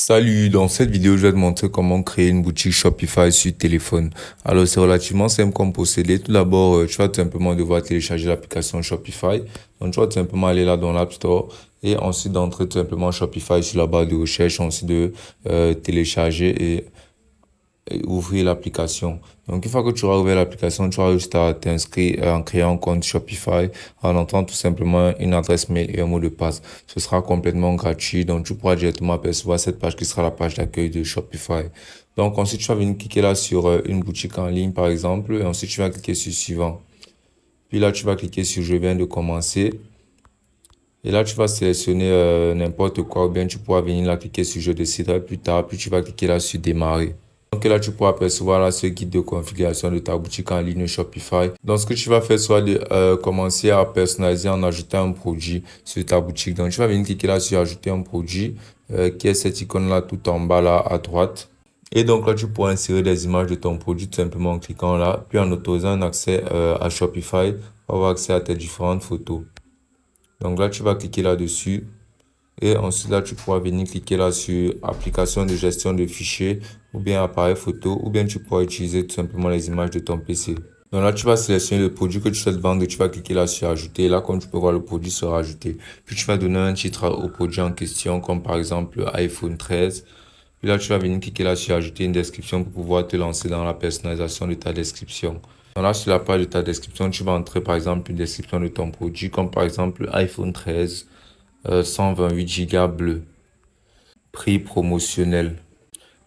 Salut, dans cette vidéo, je vais te montrer comment créer une boutique Shopify sur téléphone. Alors, c'est relativement simple comme procédé. Tout d'abord, tu vas tout simplement devoir télécharger l'application Shopify. Donc, tu vas tout simplement aller là dans l'App Store et ensuite d'entrer tout simplement Shopify sur la barre de recherche, ensuite de télécharger et ouvrir l'application. Donc, une fois que tu auras ouvert l'application, tu auras juste à t'inscrire en créant un compte Shopify, en entrant tout simplement une adresse mail et un mot de passe. Ce sera complètement gratuit, donc tu pourras directement apercevoir cette page qui sera la page d'accueil de Shopify. Donc, ensuite, tu vas venir cliquer là sur une boutique en ligne, par exemple, et ensuite, tu vas cliquer sur suivant. Puis là, tu vas cliquer sur je viens de commencer. Et là, tu vas sélectionner n'importe quoi, ou bien tu pourras venir là cliquer sur je déciderai plus tard, puis tu vas cliquer là sur démarrer. Donc là, tu pourras apercevoir là ce guide de configuration de ta boutique en ligne Shopify. Donc, ce que tu vas faire, soit de commencer à personnaliser en ajoutant un produit sur ta boutique. Donc, tu vas venir cliquer là sur ajouter un produit, qui est cette icône là tout en bas là à droite. Et donc là, tu pourras insérer des images de ton produit tout simplement en cliquant là, puis en autorisant un accès à Shopify pour avoir accès à tes différentes photos. Donc là, tu vas cliquer là-dessus. Et ensuite, là, tu pourras venir cliquer là sur application de gestion de fichiers ou bien appareil photo ou bien tu pourras utiliser tout simplement les images de ton PC. Donc là, tu vas sélectionner le produit que tu souhaites vendre et tu vas cliquer là sur ajouter. Et là, comme tu peux voir, le produit sera ajouté. Puis tu vas donner un titre au produit en question comme par exemple iPhone 13. Puis là, tu vas venir cliquer là sur ajouter une description pour pouvoir te lancer dans la personnalisation de ta description. Donc là, sur la page de ta description, tu vas entrer par exemple une description de ton produit comme par exemple iPhone 13. 128 Go bleu, prix promotionnel.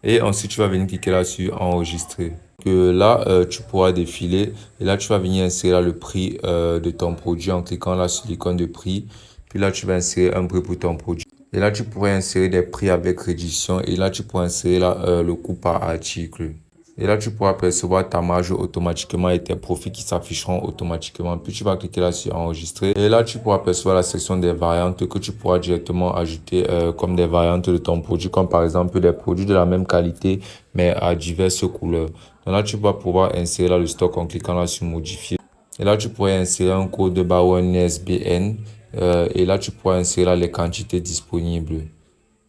Et ensuite, tu vas venir cliquer là sur enregistrer. Que là, tu pourras défiler et là, tu vas venir insérer là, le prix de ton produit en cliquant là sur l'icône de prix. Puis là, tu vas insérer un prix pour ton produit. Et là, tu pourrais insérer des prix avec réduction et là, tu pourras insérer là, le coût par article. Et là, tu pourras percevoir ta marge automatiquement et tes profits qui s'afficheront automatiquement. Puis tu vas cliquer là sur enregistrer. Et là, tu pourras percevoir la section des variantes que tu pourras directement ajouter comme des variantes de ton produit, comme par exemple des produits de la même qualité, mais à diverses couleurs. Donc là, tu vas pouvoir insérer là le stock en cliquant là sur modifier. Et là, tu pourrais insérer un code barre ou un ISBN. Et là, tu pourras insérer là les quantités disponibles.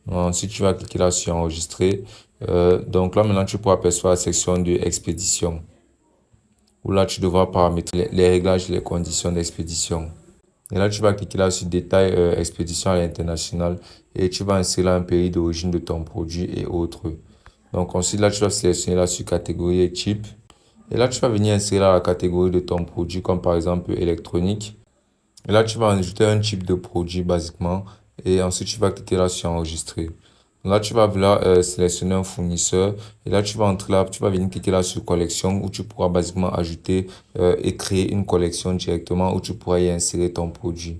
Ensuite, tu vas cliquer là sur enregistrer. Donc là, maintenant, tu pourras apercevoir la section de expédition. Où là, tu devras paramétrer les réglages et les conditions d'expédition. Et là, tu vas cliquer là sur détail expédition à l'international. Et tu vas insérer là un pays d'origine de ton produit et autres. Donc ensuite, là, tu vas sélectionner là sur catégorie et type. Et là, tu vas venir insérer là la catégorie de ton produit, comme par exemple électronique. Et là, tu vas ajouter un type de produit basiquement. Et ensuite, tu vas cliquer là sur enregistrer. Là, tu vas là, sélectionner un fournisseur. Et là, tu vas entrer là, tu vas venir cliquer là sur collection où tu pourras basiquement ajouter et créer une collection directement où tu pourras y insérer ton produit.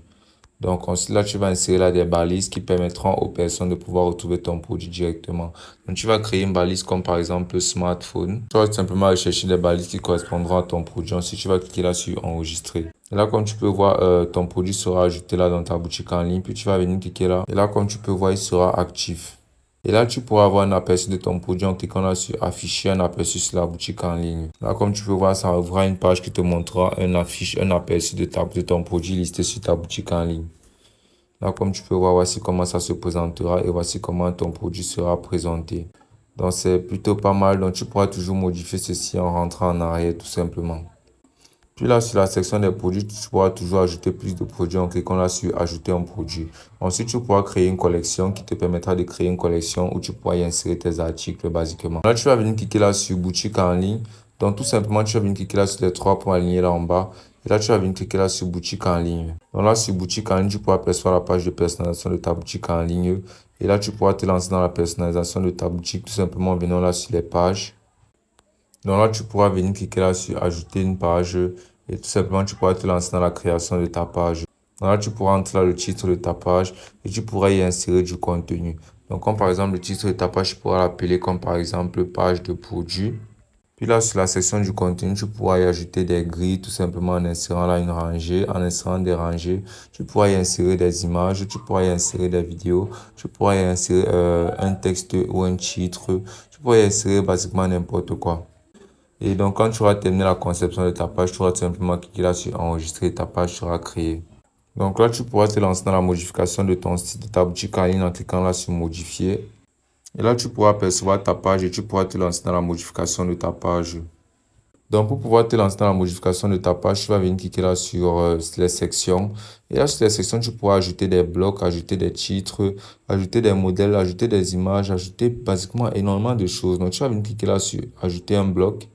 Donc ensuite, là, tu vas insérer là des balises qui permettront aux personnes de pouvoir retrouver ton produit directement. Donc, tu vas créer une balise comme par exemple smartphone. Tu vas simplement rechercher des balises qui correspondront à ton produit. Ensuite, tu vas cliquer là sur enregistrer. Et là, comme tu peux voir, ton produit sera ajouté là dans ta boutique en ligne. Puis tu vas venir cliquer là. Et là, comme tu peux voir, il sera actif. Et là, tu pourras avoir un aperçu de ton produit en cliquant là sur afficher un aperçu sur la boutique en ligne. Là, comme tu peux voir, ça ouvrira une page qui te montrera un aperçu de ton produit listé sur ta boutique en ligne. Là, comme tu peux voir, voici comment ça se présentera et voici comment ton produit sera présenté. Donc, c'est plutôt pas mal. Donc, tu pourras toujours modifier ceci en rentrant en arrière tout simplement. Puis là, sur la section des produits, tu pourras toujours ajouter plus de produits en cliquant là sur ajouter un produit. Ensuite, tu pourras créer une collection qui te permettra de créer une collection où tu pourras y insérer tes articles basiquement. Là, tu vas venir cliquer là sur boutique en ligne. Donc, tout simplement, tu vas venir cliquer là sur les trois points alignés là en bas. Et là, tu vas venir cliquer là sur boutique en ligne. Donc là, sur boutique en ligne, tu pourras percevoir la page de personnalisation de ta boutique en ligne. Et là, tu pourras te lancer dans la personnalisation de ta boutique tout simplement en venant là sur les pages. Donc là, tu pourras venir cliquer là sur ajouter une page et tout simplement, tu pourras te lancer dans la création de ta page. Donc là, tu pourras entrer là le titre de ta page et tu pourras y insérer du contenu. Donc, comme par exemple, le titre de ta page, tu pourras l'appeler comme par exemple page de produit. Puis là, sur la section du contenu, tu pourras y ajouter des grilles tout simplement en insérant là une rangée, en insérant des rangées. Tu pourras y insérer des images, tu pourras y insérer des vidéos, tu pourras y insérer un texte ou un titre. Tu pourras y insérer basiquement n'importe quoi. Et donc, quand tu auras terminé la conception de ta page, tu auras simplement cliquer là sur enregistrer et ta page sera créée. Donc là, tu pourras te lancer dans la modification de ton site, de ta boutique en ligne en cliquant là sur modifier. Et là, tu pourras apercevoir ta page et tu pourras te lancer dans la modification de ta page. Donc, pour pouvoir te lancer dans la modification de ta page, tu vas venir cliquer là sur les sections. Et là, sur les sections, tu pourras ajouter des blocs, ajouter des titres, ajouter des modèles, ajouter des images, ajouter basiquement énormément de choses. Donc, tu vas venir cliquer là sur ajouter un bloc.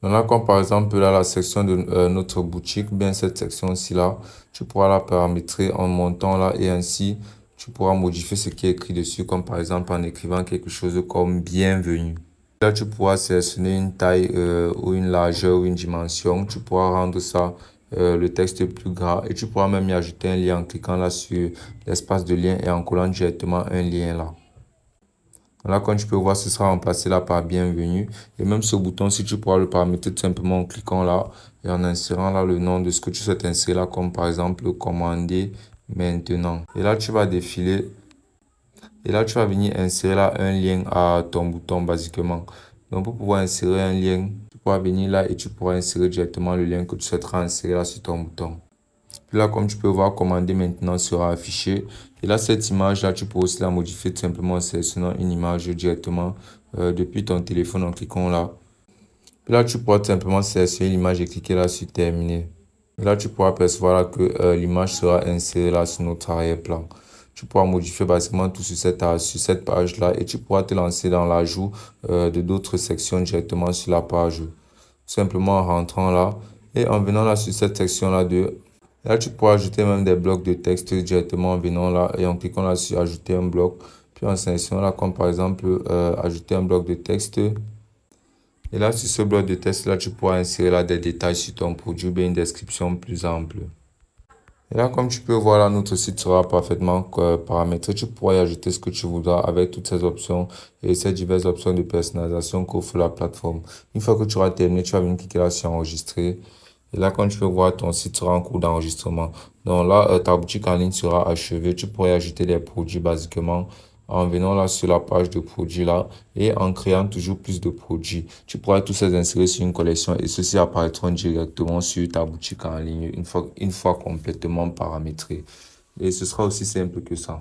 Donc là, comme par exemple là, la section de notre boutique, bien cette section-ci là, tu pourras la paramétrer en montant là et ainsi, tu pourras modifier ce qui est écrit dessus, comme par exemple en écrivant quelque chose comme bienvenue. Là, tu pourras sélectionner une taille ou une largeur ou une dimension. Tu pourras rendre ça le texte plus gras et tu pourras même y ajouter un lien en cliquant là sur l'espace de lien et en collant directement un lien là. Là, comme tu peux voir, ce sera remplacé là par bienvenue. Et même ce bouton, si tu pourras le paramétrer tout simplement en cliquant là et en insérant là le nom de ce que tu souhaites insérer là, comme par exemple commander maintenant. Et là, tu vas défiler. Et là, tu vas venir insérer là un lien à ton bouton basiquement. Donc, pour pouvoir insérer un lien, tu pourras venir là et tu pourras insérer directement le lien que tu souhaiteras insérer là sur ton bouton. Puis là, comme tu peux voir, commander maintenant sera affiché. Et là, cette image-là, tu peux aussi la modifier tout simplement en sélectionnant une image directement depuis ton téléphone en cliquant là. Puis là, tu pourras tout simplement sélectionner l'image et cliquer là sur terminer. Et là, tu pourras percevoir là que l'image sera insérée là sur notre arrière-plan. Tu pourras modifier basiquement tout sur cette page-là et tu pourras te lancer dans l'ajout de d'autres sections directement sur la page. Tout simplement en rentrant là et en venant là sur cette section-là de là, tu pourras ajouter même des blocs de texte directement en venant là et en cliquant là sur ajouter un bloc. Puis en sélectionnant là, comme par exemple, ajouter un bloc de texte. Et là, sur ce bloc de texte là, tu pourras insérer là des détails sur ton produit, bien une description plus ample. Et là, comme tu peux voir là, notre site sera parfaitement paramétré. Tu pourras y ajouter ce que tu voudras avec toutes ces options et ces diverses options de personnalisation qu'offre la plateforme. Une fois que tu auras terminé, tu vas venir cliquer là sur enregistrer. Et là, comme tu peux voir, ton site sera en cours d'enregistrement. Donc là, ta boutique en ligne sera achevée. Tu pourrais ajouter des produits basiquement en venant là sur la page de produits là et en créant toujours plus de produits. Tu pourras tous les insérer sur une collection et ceux-ci apparaîtront directement sur ta boutique en ligne une fois complètement paramétré. Et ce sera aussi simple que ça.